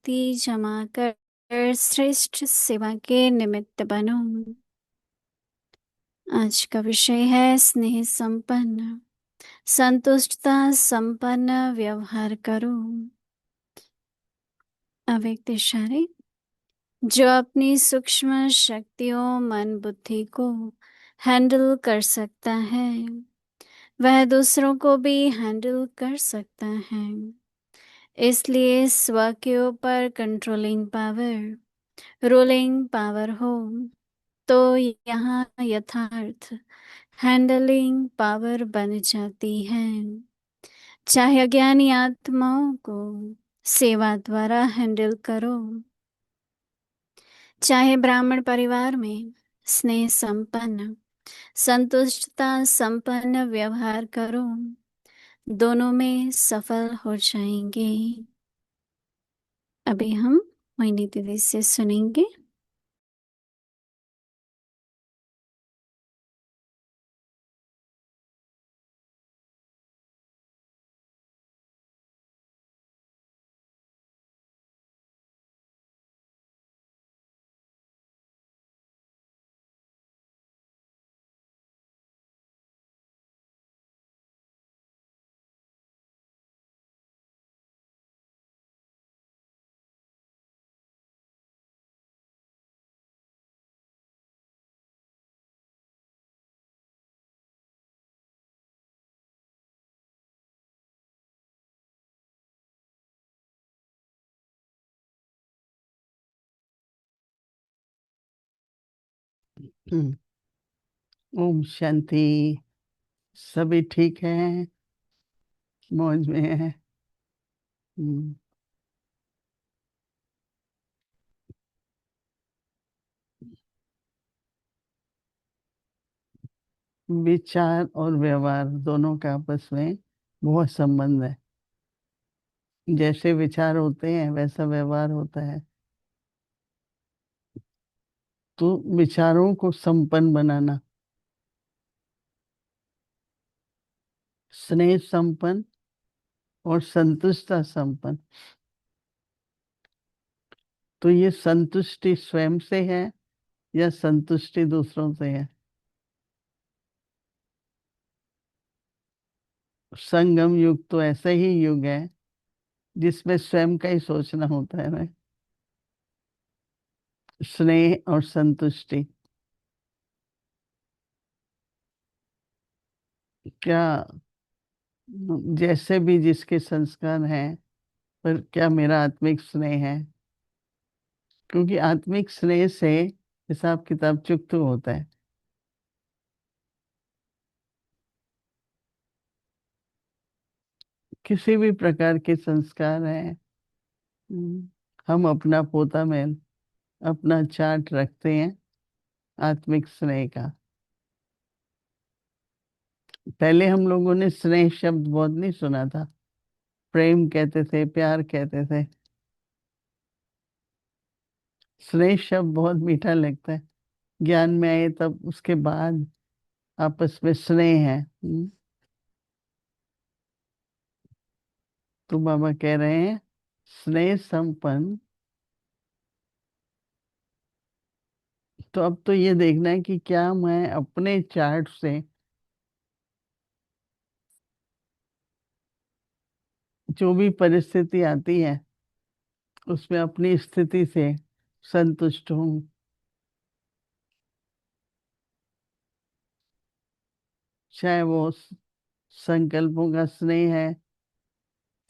शक्ति जमा कर श्रेष्ठ सेवा के निमित्त बनो। आज का विषय है स्नेह संपन्न, संतुष्टता संपन्न व्यवहार करो। अव्यक्त इशारे। जो अपनी सूक्ष्म शक्तियों मन बुद्धि को हैंडल कर सकता है वह दूसरों को भी हैंडल कर सकता है। इसलिए स्व के ऊपर कंट्रोलिंग पावर, रूलिंग पावर हो तो यहाँ यथार्थ हैंडलिंग पावर बन जाती है। चाहे अज्ञानी आत्माओं को सेवा द्वारा हैंडल करो, चाहे ब्राह्मण परिवार में स्नेह संपन्न संतुष्टता संपन्न व्यवहार करो, दोनों में सफल हो जाएंगे। अभी हम मोहिनी दीदी से सुनेंगे। हम्म, ओम शांति। सभी ठीक है, मौज में है। हम्म, विचार और व्यवहार दोनों का आपस में बहुत संबंध है। जैसे विचार होते हैं वैसा व्यवहार होता है। तो विचारों को संपन्न बनाना, स्नेह संपन्न और संतुष्टता संपन्न। तो ये संतुष्टि स्वयं से है या संतुष्टि दूसरों से है? संगम युग तो ऐसा ही युग है जिसमें स्वयं का ही सोचना होता है ना। स्नेह और संतुष्टि, क्या जैसे भी जिसके संस्कार हैं, पर क्या मेरा आत्मिक स्नेह है? क्योंकि आत्मिक स्नेह से हिसाब किताब चुकता होता है। किसी भी प्रकार के संस्कार हैं, हम अपना पोता में अपना चार्ट रखते हैं आत्मिक स्नेह का। पहले हम लोगों ने स्नेह शब्द बहुत नहीं सुना था। प्रेम कहते थे, प्यार कहते थे। स्नेह शब्द बहुत मीठा लगता है। ज्ञान में आए तब उसके बाद आपस में स्नेह है। तो बाबा कह रहे हैं स्नेह संपन्न। तो अब तो ये देखना है कि क्या मैं अपने चार्ट से जो भी परिस्थिति आती है उसमें अपनी स्थिति से संतुष्ट हूँ। चाहे वो संकल्पों का स्नेह है,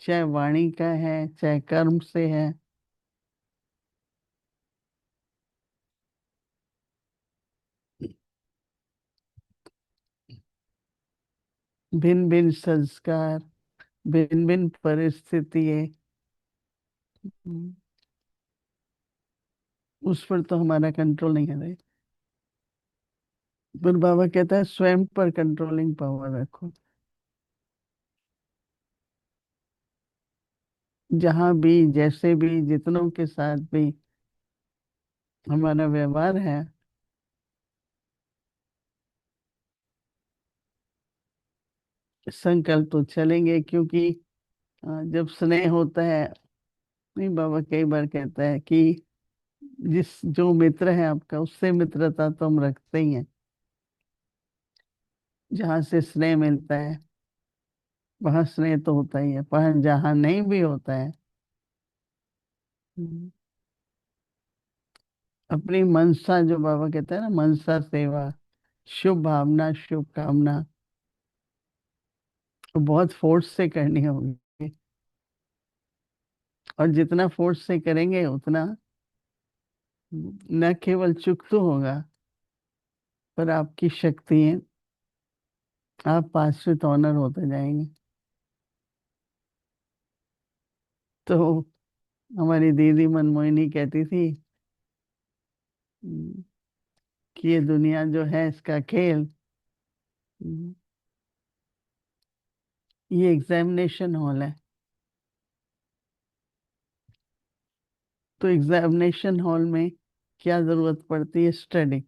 चाहे वाणी का है, चाहे कर्म से है। भिन्न भिन्न संस्कार, भिन्न भिन्न परिस्थिति है। उस पर तो हमारा कंट्रोल नहीं है भाई। पर बाबा कहता है स्वयं पर कंट्रोलिंग पावर रखो। जहां भी, जैसे भी, जितनों के साथ भी हमारा व्यवहार है, संकल्प तो चलेंगे। क्योंकि जब स्नेह होता है नहीं, बाबा कई बार कहता है कि जिस जो मित्र है आपका उससे मित्रता तो हम रखते ही हैं। जहाँ से स्नेह मिलता है वहां स्नेह तो होता ही है, पर जहाँ नहीं भी होता है, हम्म, अपनी मनसा, जो बाबा कहते हैं ना, मनसा सेवा, शुभ भावना, शुभ कामना, तो बहुत फोर्स से करनी होगी। और जितना फोर्स से करेंगे उतना न केवल चुक तो होगा, पर आपकी शक्ति है, आप पाश्वित ऑनर होते जाएंगे। तो हमारी दीदी मनमोहिनी कहती थी हम्म, कि ये दुनिया जो है इसका खेल, हम्म, ये एग्जामिनेशन हॉल है। तो एग्जामिनेशन हॉल में क्या जरूरत पड़ती है? स्टडी।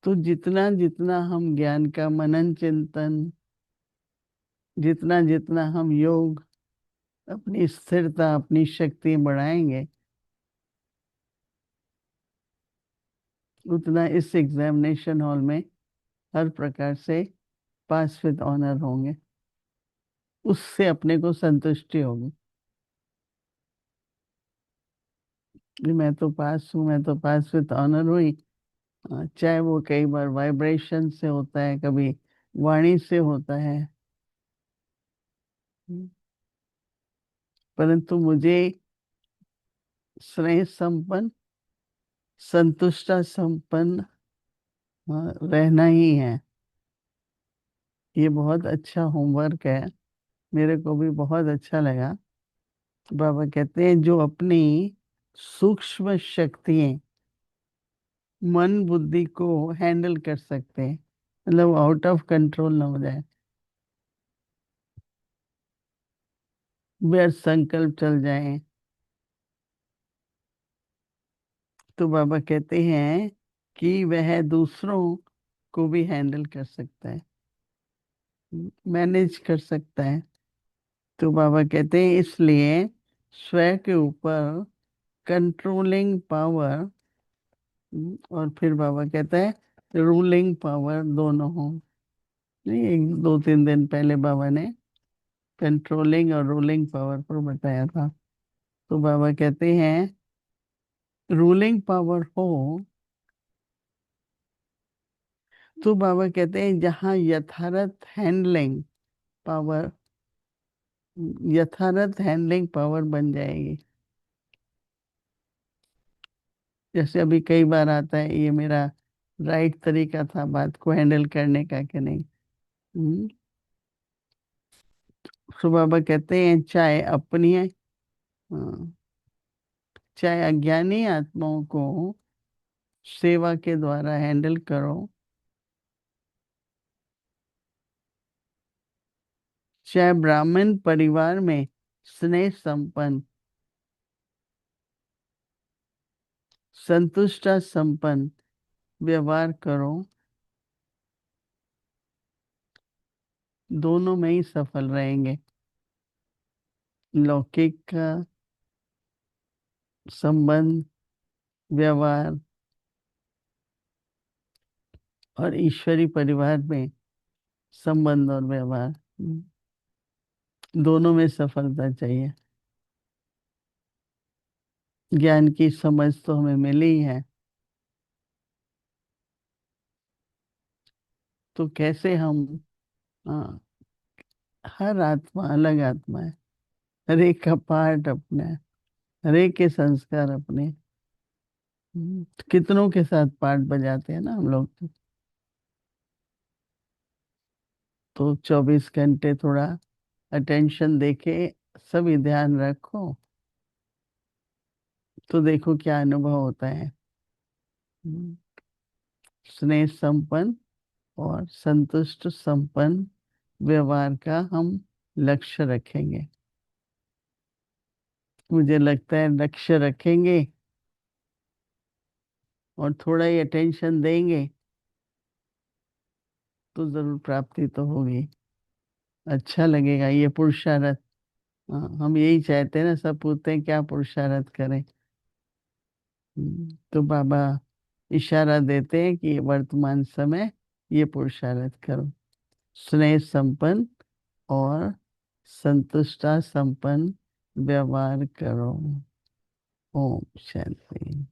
तो जितना जितना हम ज्ञान का मनन चिंतन, जितना जितना हम योग, अपनी स्थिरता, अपनी शक्ति बढ़ाएंगे, उतना इस एग्जामिनेशन हॉल में हर प्रकार से पास विद ऑनर होंगे। उससे अपने को संतुष्टि होगी कि मैं तो पास हूँ, मैं तो पास विद ऑनर हुई। चाहे वो कई बार वाइब्रेशन से होता है, कभी वाणी से होता है, परंतु मुझे स्नेह संपन्न, संतुष्टा संपन्न रहना ही है। ये बहुत अच्छा होमवर्क है, मेरे को भी बहुत अच्छा लगा। बाबा कहते हैं जो अपनी सूक्ष्म शक्तियां, मन बुद्धि को हैंडल कर सकते हैं, मतलब आउट ऑफ कंट्रोल ना हो जाए, व्यर्थ संकल्प चल जाए, तो बाबा कहते हैं कि वह दूसरों को भी हैंडल कर सकता है, मैनेज कर सकता है। तो बाबा कहते हैं इसलिए स्वयं के ऊपर कंट्रोलिंग पावर, और फिर बाबा कहता है रूलिंग पावर दोनों हो। नहीं, एक दो तीन दिन पहले बाबा ने कंट्रोलिंग और रूलिंग पावर पर बताया था। तो बाबा कहते हैं रूलिंग पावर हो, तो बाबा कहते हैं जहाँ यथार्थ हैंडलिंग पावर, यथार्थ हैंडलिंग पावर बन जाएगी। जैसे अभी कई बार आता है, ये मेरा राइट तरीका था बात को हैंडल करने का कि नहीं। हम्म, तो बाबा कहते हैं चाहे अपनी चाहे अज्ञानी आत्माओं को सेवा के द्वारा हैंडल करो, चाहे ब्राह्मण परिवार में स्नेह संपन्न, संतुष्टा संपन्न व्यवहार करो, दोनों में ही सफल रहेंगे। लौकिक का संबंध, व्यवहार, और ईश्वरी परिवार में संबंध और व्यवहार, दोनों में सफलता चाहिए। ज्ञान की समझ तो हमें मिली ही है, तो कैसे हम, हाँ, हर आत्मा अलग आत्मा है, हर एक का पार्ट अपना है, हर एक के संस्कार अपने, तो कितनों के साथ पार्ट बजाते हैं ना हम लोग। तो 24 घंटे थोड़ा अटेंशन देके सभी ध्यान रखो, तो देखो क्या अनुभव होता है। हम्म, स्नेह संपन्न और संतुष्ट संपन्न व्यवहार का हम लक्ष्य रखेंगे। मुझे लगता है लक्ष्य रखेंगे और थोड़ा ही अटेंशन देंगे तो जरूर प्राप्ति तो होगी। अच्छा लगेगा ये पुरुषार्थ, हाँ, हम यही चाहते हैं ना, सब पूछते हैं क्या पुरुषार्थ करें। तो बाबा इशारा देते हैं कि वर्तमान समय ये पुरुषार्थ करो, स्नेह संपन्न और संतुष्टा संपन्न व्यवहार करो। ओम शांति।